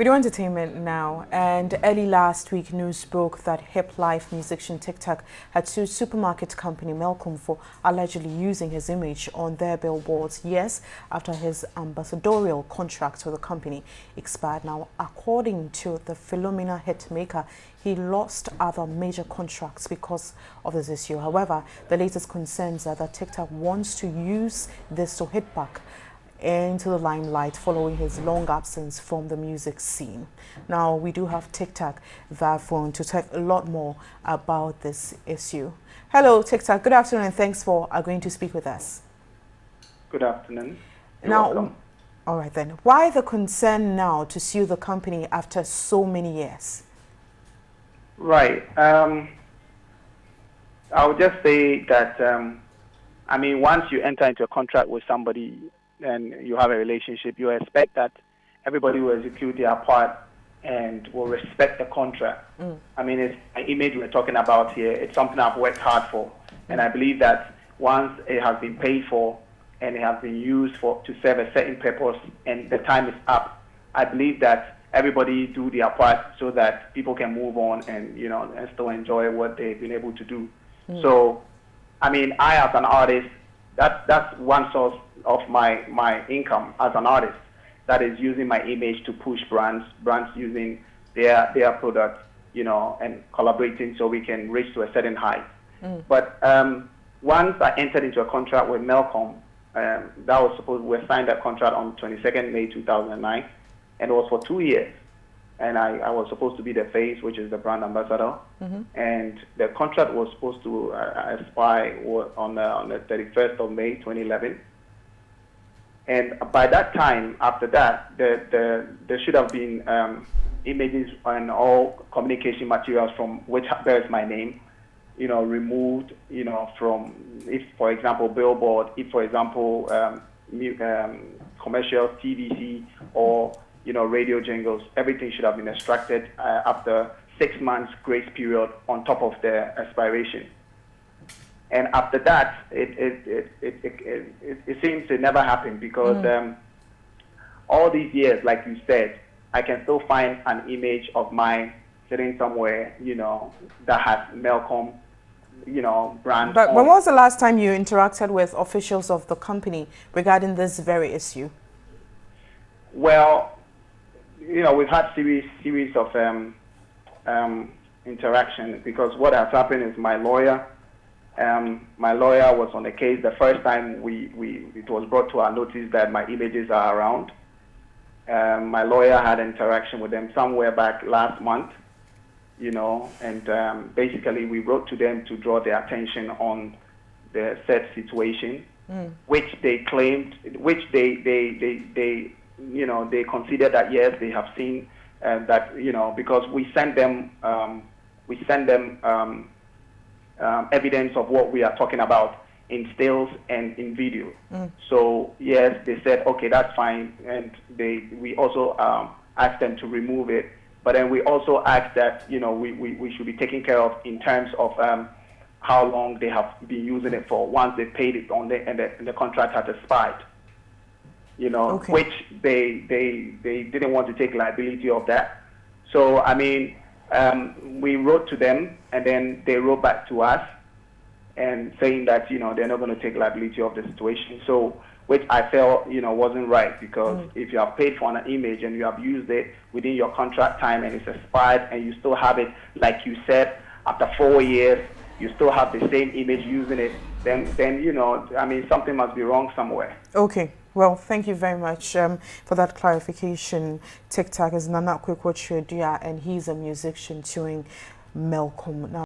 We do entertainment now, and early last week news broke that hip life musician Tic Tac had sued supermarket company Melcom for allegedly using his image on their billboards years after his ambassadorial contract with the company expired. Now, according to the Philomena hitmaker, he lost other major contracts because of this issue. However, the latest concerns are that Tic Tac wants to use this to hit back into the limelight following his long absence from the music scene. Now, we do have Tic Tac that phone to talk a lot more about this issue. Hello, Tic Tac. Good afternoon, and thanks for agreeing to speak with us. Good afternoon. You're welcome. All right then. Why the concern now to sue the company after so many years? Right. I would just say that, once you enter into a contract with somebody and you have a relationship, you expect that everybody will execute their part and will respect the contract. It's an image we're talking about here. It's something I've worked hard for. And I believe that once it has been paid for and it has been used to serve a certain purpose and the time is up, I believe that everybody do their part so that people can move on and, and still enjoy what they've been able to do. So, I as an artist, that's one source of my income as an artist, that is using my image to push brands using their product, and collaborating so we can reach to a certain height. But once I entered into a contract with Melcom, we signed that contract on 22nd May 2009, and it was for 2 years. And I was supposed to be the face, which is the brand ambassador. And the contract was supposed to expire on the 31st of May 2011. And by that time, after that, there should have been images and all communication materials from which bears my name, removed, from, if, for example, billboard, if, for example, commercial, TVC, or radio jingles, everything should have been extracted after 6 months grace period on top of the expiration. And after that, it seems to never happen because all these years, like you said, I can still find an image of mine sitting somewhere, that has Melcom, brand. But when was the last time you interacted with officials of the company regarding this very issue? Well, we've had series of interaction, because what has happened is my lawyer was on the case. The first time it was brought to our notice that my images are around. My lawyer had interaction with them somewhere back last month, and basically we wrote to them to draw their attention on the said situation, which they claimed, which they consider that yes, they have seen that, because we send them evidence of what we are talking about in stills and in video. So yes, they said okay, that's fine, and we also asked them to remove it. But then we also asked that we should be taken care of in terms of how long they have been using it for once they paid it on and the contract has expired. Okay. Which they didn't want to take liability of that. So we wrote to them, and then they wrote back to us and saying that they're not going to take liability of the situation. So, which I felt wasn't right, because if you have paid for an image and you have used it within your contract time and it's expired and you still have it, like you said, after 4 years you still have the same image using it, then something must be wrong somewhere. Okay. Well, thank you very much for that clarification. Tic Tac is Nana Kwekwochwedia, and he's a musician touring Melcom. Now,